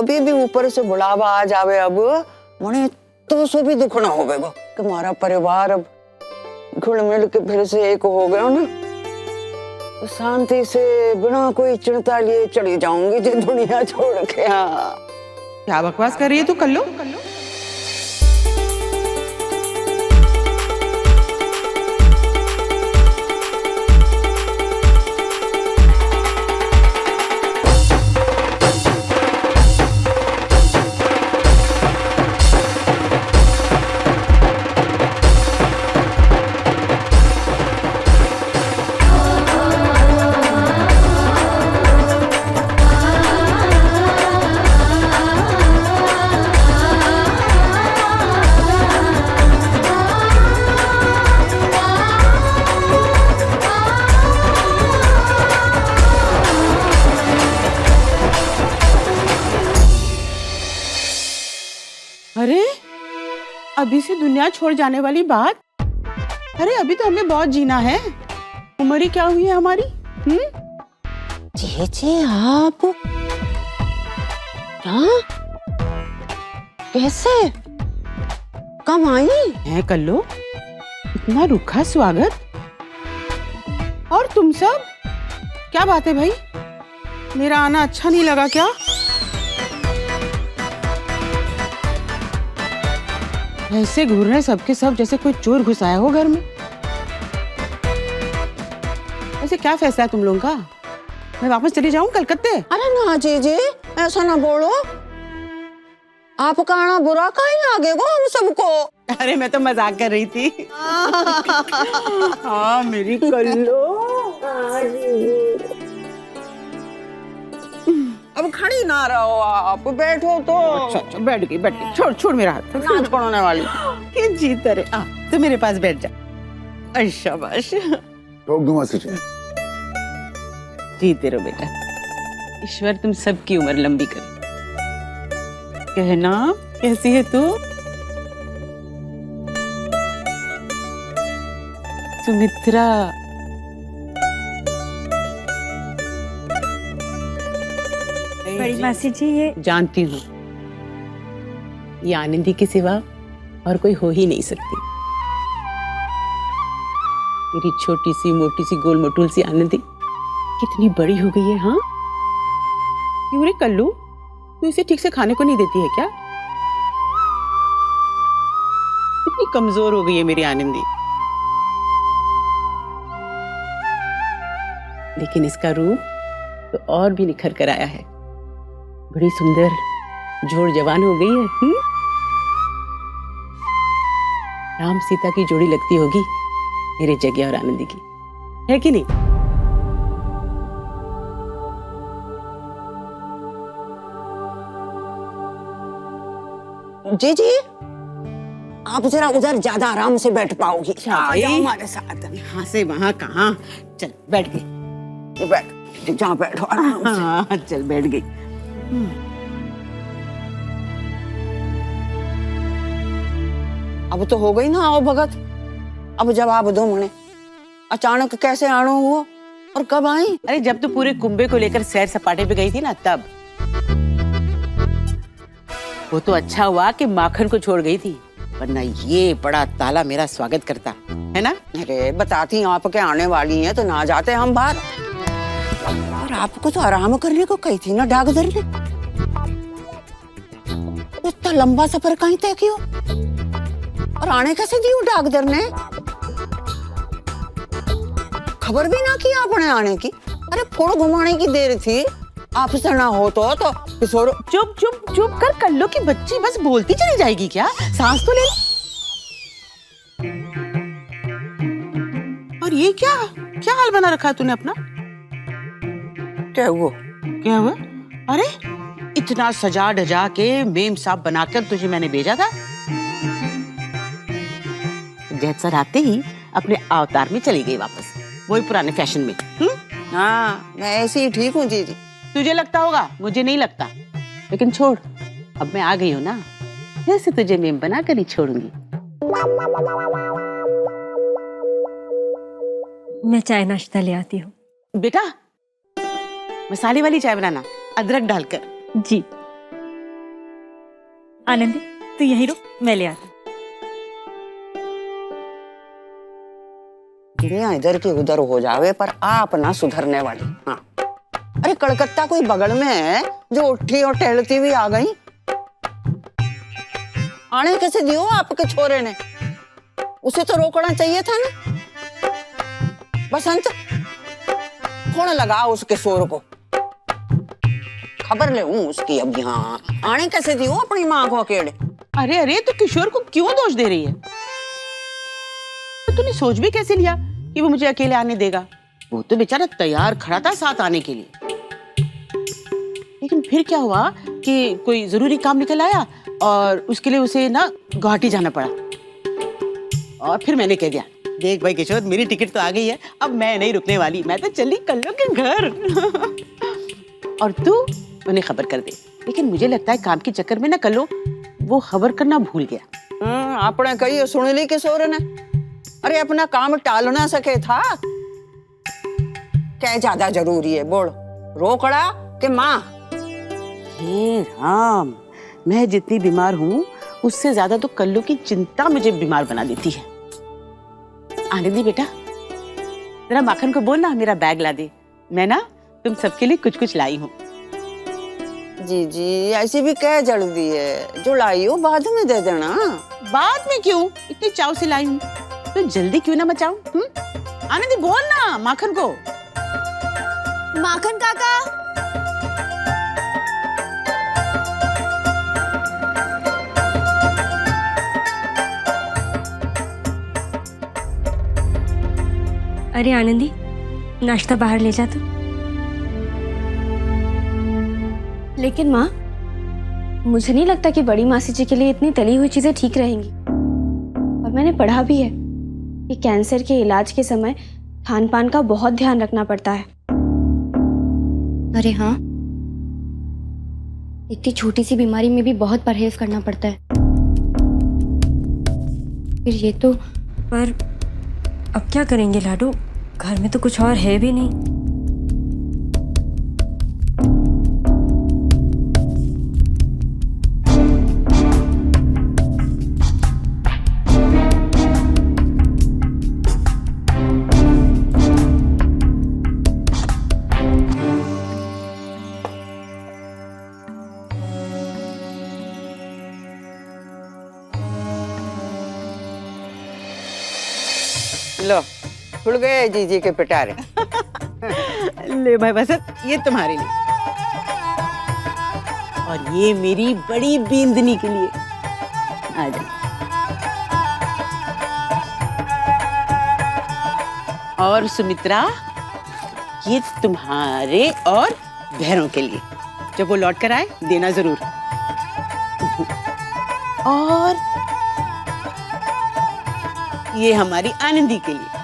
कभी भी ऊपर से बुलावा आ जावे अब मने तो सो भी दुख ना होवेगो कि हमारा परिवार अब घुल मिल के फिर से एक हो गया ना, तो शांति से बिना कोई चिंता लिए चली जाऊंगी जो दुनिया छोड़ के। हाँ, क्या बकवास कर रही है तू कल्लू? अरे अभी से दुनिया छोड़ जाने वाली बात? अरे अभी तो हमें बहुत जीना है। उम्र ही क्या हुई है हमारी? जी आप क्या कैसे कब आई है कल्लू? इतना रूखा स्वागत। और तुम सब क्या बात है भाई? मेरा आना अच्छा नहीं लगा क्या? ऐसे घूर रहे सबके सब जैसे कोई चोर घुस आया हो घर में। ऐसे क्या फैसला है तुम लोगों का? मैं वापस चली जाऊं कलकत्ते? अरे ना जी ऐसा ना बोलो, आपका आना बुरा काहे लागेगा हम सबको। अरे मैं तो मजाक कर रही थी। हाँ मेरी कल्लो। अब खड़ी ना रहो, आप बैठो तो। अच्छा बैठ गई। छोड़ मेरा हाथ। नाच पढ़ाने वाली ये जीत रे। तो मेरे पास बैठ जा। अच्छा बस ठोक दूंगा तुझे। जीते रहो बेटा। ईश्वर तुम सबकी उम्र लंबी करे। कहना कैसी है तू? सुमित्रा। बड़ी मासी जी ये जानती हूँ, ये आनंदी के सिवा और कोई हो ही नहीं सकती। मेरी छोटी सी मोटी सी गोल मटोल सी आनंदी कितनी बड़ी हो गई है। हाँ क्यों रे कल्लू, तू इसे ठीक से खाने को नहीं देती है क्या? कितनी कमजोर हो गई है मेरी आनंदी। लेकिन इसका रूप तो और भी निखर कर आया है। बड़ी सुंदर जोड़ जवान हो गई है। राम सीता की जोड़ी लगती होगी मेरे जग्या और आनंदी की, है कि नहीं? जी आप जरा उधर ज्यादा आराम से बैठ पाओगी। आ जाओ हमारे साथ। यहाँ से वहां कहाँ, चल बैठ गई। बैठ जहाँ बैठो आराम से। हाँ चल बैठ गई। अब तो हो गई ना आओ भगत। अब जवाब दो मने, अचानक कैसे आना हुआ और कब आई? अरे जब तू पूरे कुंभे को लेकर सैर सपाटे पे गई थी ना तब। वो तो अच्छा हुआ कि माखन को छोड़ गई थी, वरना ये बड़ा ताला मेरा स्वागत करता, है ना? अरे बताती आपके आने वाली हैं तो ना जाते हम बाहर। और आपको तो आराम करने को कही थी ना डाकघर ने। इतना लंबा सफर कहीं तय किया और आने कैसे दी डाकघर ने? खबर भी ना की आपने आने की। अरे फोड़ घुमाने की देर थी, आपसे ना हो तो किशोर। चुप चुप चुप कर कल्लो की बच्ची बस बोलती चली जाएगी क्या? सांस तो ले। और ये क्या क्या हाल बना रखा है तूने अपना? क्या हुआ? क्या हुआ? अरे इतना सजा डजा के मेम साहब बनाकर तुझे मैंने भेजा था। जैद सर आते ही अपने अवतार में चली गई वापस, वही पुराने फैशन में। हाँ मैं ऐसे ही ठीक हूँ जी। तुझे लगता होगा, मुझे नहीं लगता। लेकिन छोड़, अब मैं आ गई हूँ ना, जैसे तुझे मेम बना कर ही छोड़ूंगी। मैं चाय नाश्ता ले आती हूँ। बेटा मसाले वाली चाय बनाना, अदरक डालकर। जी। आनंदी तू यहीं रुक, मैं ले आती। दुनिया इधर की उधर हो जावे पर आप ना सुधरने वाली। हाँ, अरे कलकत्ता कोई बगल में है जो उठी और टहलती हुई आ गई। आने कैसे दियो आपके छोरे ने? उसे तो रोकना चाहिए था ना। बसंत, कौन लगा उसके शोर को? खबर ले उसकी अब। यहाँ आने कैसे दियो अपनी माँ को अकेले? अरे अरे, तो किशोर को क्यों दोष दे रही है? तो तूने सोच भी कैसे लिया कि वो मुझे अकेले आने देगा? वो तो बेचारा तैयार खड़ा था साथ आने के लिए। लेकिन फिर क्या हुआ कि कोई जरूरी काम निकल आया और उसके लिए उसे ना गुवाहाटी जाना पड़ा। और फिर मैंने कह दिया, देख भाई किशोर, मेरी टिकट तो आ गई है, अब मैं नहीं रुकने वाली, मैं तो चली कल्लो के घर। और तू उन्हें खबर कर दे। लेकिन मुझे लगता है काम के चक्कर में ना कल्लो वो खबर करना भूल गया। आपने कही सुन ली किशोर ने? अरे अपना काम टाल ना सके था? क्या ज्यादा जरूरी है बोल, रोकड़ा के माँ? हे राम, मैं जितनी बीमार हूँ उससे ज्यादा तो कल्लू की चिंता मुझे बीमार बना देती है। आनंदी बेटा, जरा माखन को बोल ना मेरा बैग ला दे। मैं ना तुम सबके लिए कुछ कुछ लाई हूँ। जी जी, ऐसी भी क्या जल्दी है? जो लाई हो बाद में दे देना। बाद में क्यों? इतनी चाव से लाई हूँ तो जल्दी क्यों ना मचाऊं? आनंदी बोल ना माखन को। माखन काका, अरे आनंदी, नाश्ता बाहर ले जा तू। लेकिन माँ, मुझे नहीं लगता कि बड़ी मासी जी के लिए इतनी तली हुई चीजें ठीक रहेंगी। और मैंने पढ़ा भी है कि कैंसर के इलाज के समय खान पान का बहुत ध्यान रखना पड़ता है। अरे हाँ, इतनी छोटी सी बीमारी में भी बहुत परहेज करना पड़ता है। फिर ये तो। पर अब क्या करेंगे लाडो, घर में तो कुछ और है भी नहीं। लो, खुल गए जीजी के पिटारे। ले भाई बसंत, ये तुम्हारे लिए और ये मेरी बड़ी बींदनी के लिए। आ जाओ। और सुमित्रा, ये तुम्हारे और बहनों के लिए। जब वो लौट कर आए देना जरूर। और ये हमारी आनंदी के लिए।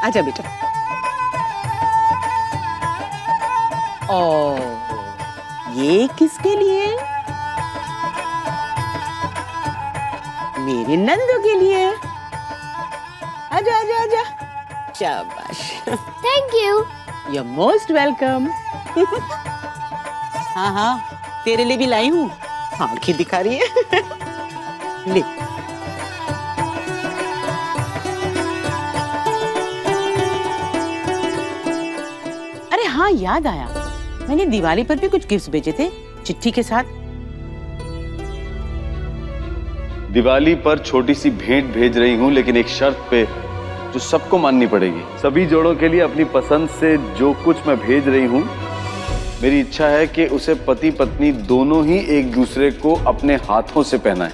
आजा बेटा। और ये किसके लिए? मेरे नंदू के लिए। आजा आजा आजा। शाबाश। Thank you. You are most welcome. हाँ हाँ, तेरे लिए भी लाई हूँ। आंखें दिखा रही है। ले। अरे हाँ, याद आया, मैंने दिवाली पर भी कुछ गिफ्ट्स भेजे थे चिट्ठी के साथ। दिवाली पर छोटी सी भेंट भेज रही हूँ, लेकिन एक शर्त पे जो सबको माननी पड़ेगी। सभी जोड़ों के लिए अपनी पसंद से जो कुछ मैं भेज रही हूँ, मेरी इच्छा है कि उसे पति पत्नी दोनों ही एक दूसरे को अपने हाथों से पहनाएं।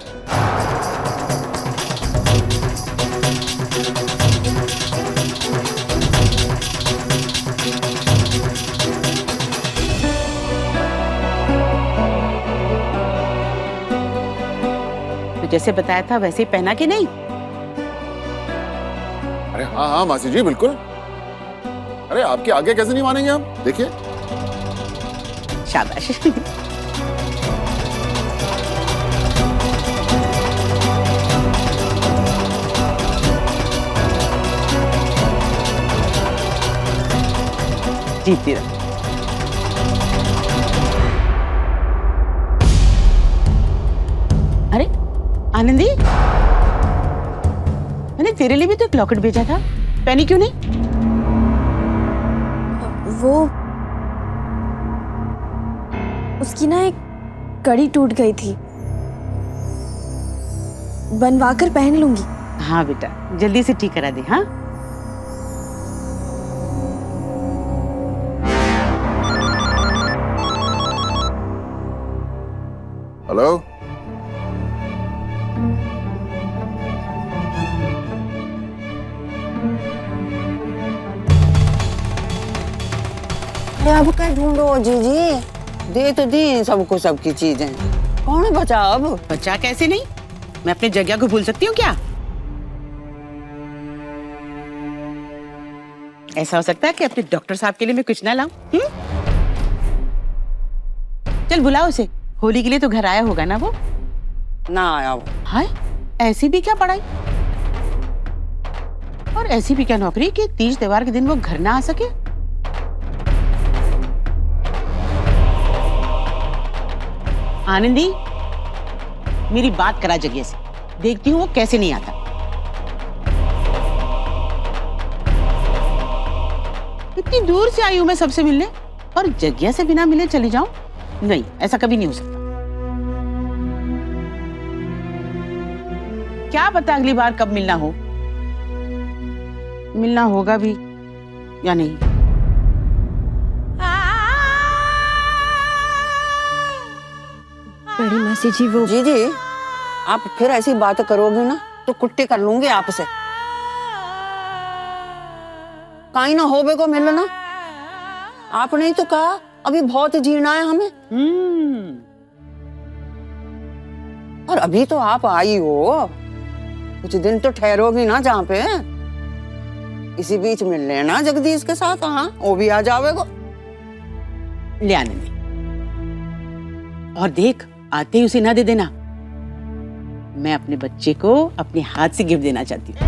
तो जैसे बताया था वैसे ही पहना कि नहीं? अरे हाँ हाँ मासी जी, बिल्कुल। अरे आपके आगे कैसे नहीं मानेंगे हम? देखिए। शाबाश। जीती रहो। आनंदी, मैंने तेरे लिए भी तो एक लॉकेट भेजा था, पहनी क्यों नहीं? वो उसकी ना एक कड़ी टूट गई थी, बनवा कर पहन लूंगी। हाँ बेटा, जल्दी से ठीक करा दे। हाँ हेलो, अरे अब क्या ढूंढो जीजी, दे तो दी सबको सबकी चीजें, कौन बचा अब? बच्चा कैसे नहीं, मैं अपने जगह को भूल सकती हूँ क्या? ऐसा हो सकता है कि अपने डॉक्टर साहब के लिए मैं कुछ ना लाऊं? चल बुलाओ उसे, होली के लिए तो घर आया होगा ना वो? ना आया वो। हाय, ऐसी भी क्या पढ़ाई और ऐसी भी क्या नौकरी कि तीज त्योहार के दिन वो घर ना आ सके? आनंदी, मेरी बात करा जगह से, देखती हूँ वो कैसे नहीं आता। इतनी दूर से आई हूं मैं सबसे मिलने, और जगह से बिना मिले चली जाऊं? नहीं, ऐसा कभी नहीं हो सकता। क्या पता अगली बार कब मिलना हो, मिलना होगा भी या नहीं। बड़ी मासी जी वो जीजी, आप फिर ऐसी बात करोगे ना तो कुट्टी कर लूंगी आपसे। कहीं ना होबे को मिलना, आपने ही तो कहा अभी बहुत जीना है हमें। और अभी तो आप आई हो, कुछ दिन तो ठहरोगी ना जहाँ पे। इसी बीच मिल लेना जगदीश के साथ, हाँ वो भी आ जावेगा। ले आनंदी, और देख आते ही उसे ना दे देना, मैं अपने बच्चे को अपने हाथ से गिफ्ट देना चाहती हूँ।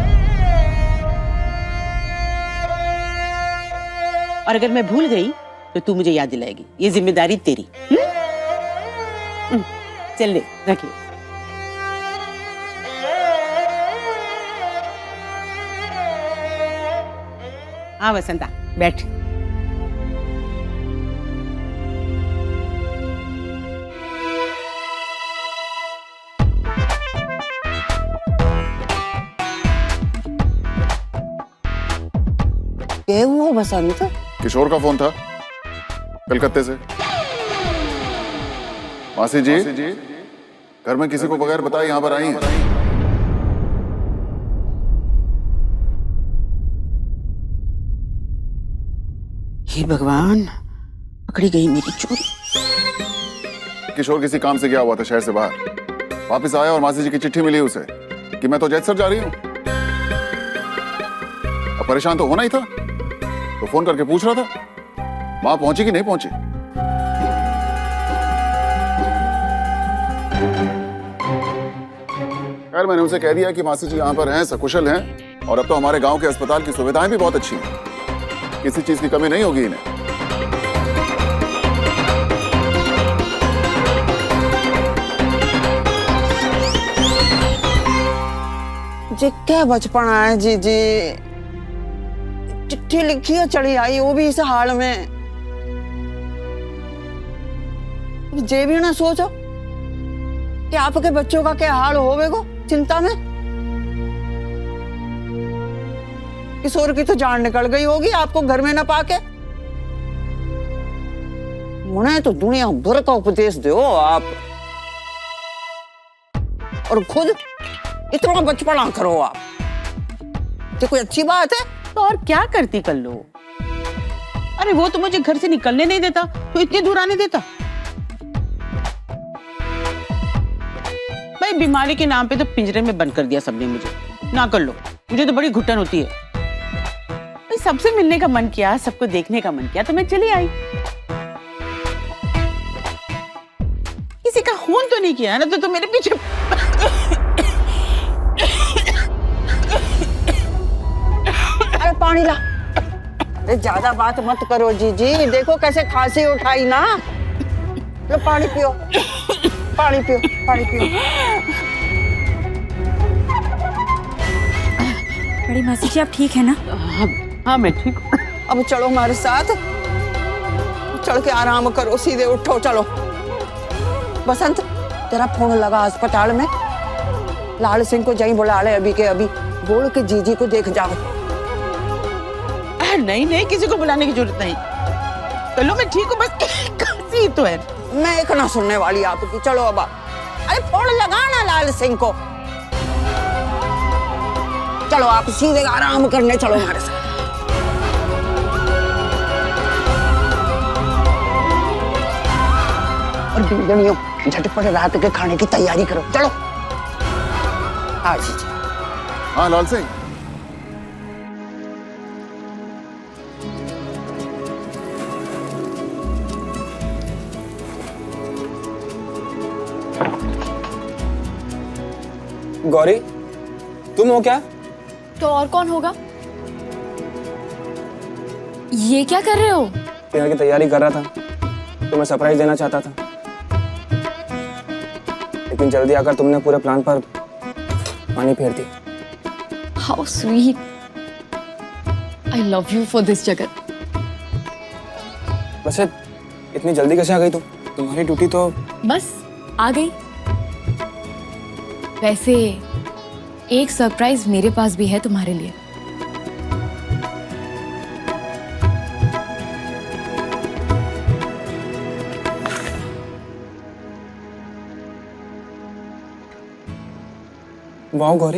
और अगर मैं भूल गई तो तू मुझे याद दिलाएगी, ये जिम्मेदारी तेरी। चल ले, रख ले। हाँ वसंता, बैठ। क्या हुआ बसंत? किशोर का फोन था कलकत्ते से। मासी जी, घर में किसी को बगैर बताए यहाँ पर आई हैं। हे भगवान, पकड़ी गई मेरी चोरी। किशोर किसी काम से गया हुआ था शहर से बाहर, वापस आया और मासी जी की चिट्ठी मिली उसे कि मैं तो जैतसर जा रही हूँ। अब परेशान तो होना ही था, तो फोन करके पूछ रहा था मां पहुंची कि नहीं पहुंची। खैर मैंने उसे कह दिया कि मासी जी यहाँ पर हैं, सकुशल हैं, और अब तो हमारे गांव के अस्पताल की सुविधाएं भी बहुत अच्छी हैं, किसी चीज की कमी नहीं होगी इन्हें। जी क्या बचपना है जीजी, चिट्ठी लिखी और चली आई, वो भी इस हाल में। जे भी ना सोचो कि आपके बच्चों का क्या हाल होवेगा चिंता में। किशोर की तो जान निकल गई होगी आपको घर में न पाके। मुझे तो दुनिया भर का उपदेश दो आप, और खुद इतना बचपना करो आप। ये कोई अच्छी बात है? तो और क्या करती कर लो। अरे वो तो मुझे घर से निकलने नहीं देता, तो इतनी दूर आने देता। भाई बीमारी के नाम पे तो पिंजरे में बंद कर दिया सबने मुझे। ना कर लो, मुझे तो बड़ी घुटन होती है। भाई सबसे मिलने का मन किया, सबको देखने का मन किया, तो मैं चली आई। किसी का खून तो नहीं किया ना, तो मेरे पीछे अरे पानी ला। अरे ज्यादा बात मत करो जीजी, देखो कैसे खांसी उठाई ना। लो पानी पियो, पानी पियो, पानी पियो। बड़ी मासी जी आप ठीक है ना? हाँ हाँ मैं ठीक हूँ। अब चलो हमारे साथ, चढ़ के आराम करो, सीधे उठो, चलो। बसंत, तेरा फोन लगा अस्पताल में, लाल सिंह को जाई बुला ले अभी के अभी, बोल के जीजी को देख जाओ। नहीं नहीं, किसी को बुलाने की जरूरत नहीं। चलो मैं ठीक हूँ, बस खांसी तो है। मैं एक ना सुनने वाली आपकी, चलो अब। अरे फोन लगाना लाल सिंह को। चलो आप सीधे आराम करने चलो हमारे साथ। और बिगड़ियों झटपट रात के खाने की तैयारी करो, चलो। हाँ जी। हाँ लाल सिंह, गौरी, तुम हो क्या? तो और कौन होगा? ये क्या कर रहे हो? डिनर की तैयारी कर रहा था, तुम्हें सरप्राइज देना चाहता था, लेकिन जल्दी आकर तुमने पूरे प्लान पर पानी फेर दी। How sweet. I love you for this Jagat. वैसे इतनी जल्दी कैसे आ गई तुम? तुम्हारी ड्यूटी तो बस आ गई। वैसे एक सरप्राइज मेरे पास भी है तुम्हारे लिए। वाह गौरी,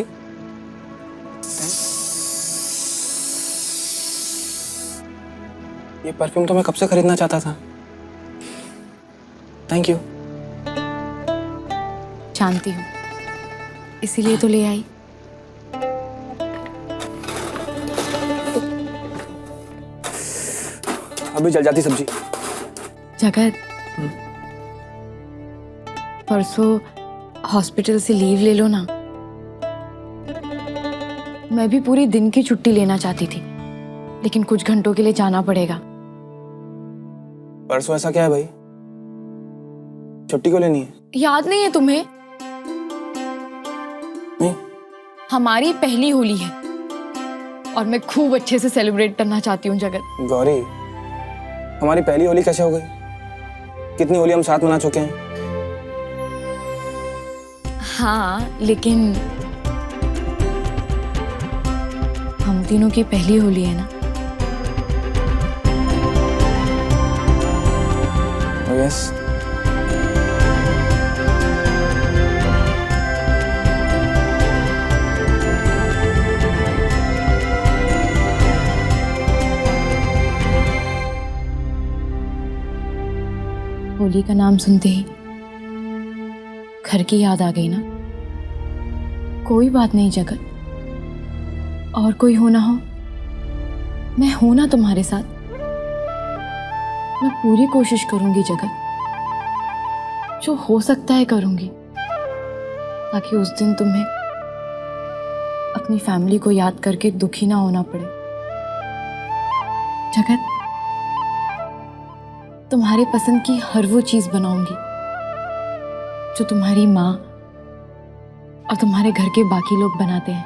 ये परफ्यूम तो मैं कब से खरीदना चाहता था। Thank you. जानती हूँ, इसीलिए तो ले आई। अभी जल जाती सब्जी। जगत, परसों हॉस्पिटल से लीव ले लो ना। मैं भी पूरी दिन की छुट्टी लेना चाहती थी, लेकिन कुछ घंटों के लिए जाना पड़ेगा। परसों ऐसा क्या है भाई? छुट्टी क्यों लेनी है? याद नहीं है तुम्हें? नहीं। हमारी पहली होली है और मैं खूब अच्छे से सेलिब्रेट करना चाहती हूँ जगत। गौरी, हमारी पहली होली कैसे हो गई? कितनी होली हम साथ मना चुके हैं। हाँ, लेकिन हम तीनों की पहली होली है ना। यस। होली का नाम सुनते ही घर की याद आ गई ना। कोई बात नहीं जगत, और कोई हो ना हो, मैं हूं ना तुम्हारे साथ। मैं पूरी कोशिश करूंगी जगत, जो हो सकता है करूंगी, ताकि उस दिन तुम्हें अपनी फैमिली को याद करके दुखी ना होना पड़े। जगत, तुम्हारे पसंद की हर वो चीज बनाऊंगी जो तुम्हारी माँ और तुम्हारे घर के बाकी लोग बनाते हैं।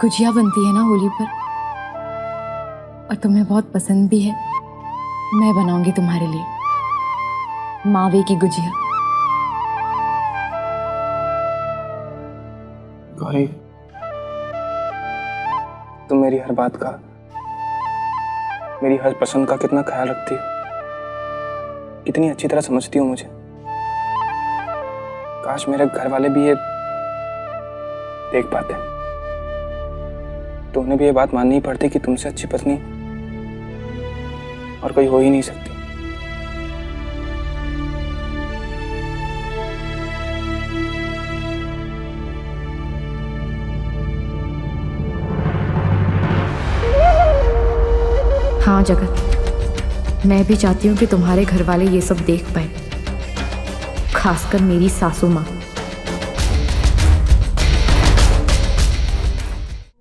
गुजिया बनती है ना होली पर, और तुम्हें बहुत पसंद भी है। मैं बनाऊंगी तुम्हारे लिए मावे की गुजिया। गौरी, तुम मेरी हर बात का, मेरी हर पसंद का कितना ख्याल रखती हो, कितनी अच्छी तरह समझती हो मुझे। काश मेरे घर वाले भी ये देख पाते, तो उन्हें भी ये बात माननी ही पड़ती कि तुमसे अच्छी पत्नी और कोई हो ही नहीं सकती। हाँ जगत, मैं भी चाहती हूँ कि तुम्हारे घर वाले ये सब देख पाए, खासकर मेरी सासू माँ।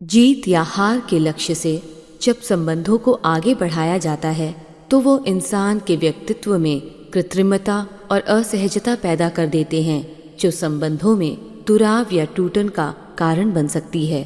जीत या हार के लक्ष्य से जब संबंधों को आगे बढ़ाया जाता है तो वो इंसान के व्यक्तित्व में कृत्रिमता और असहजता पैदा कर देते हैं, जो संबंधों में दुराव या टूटन का कारण बन सकती है।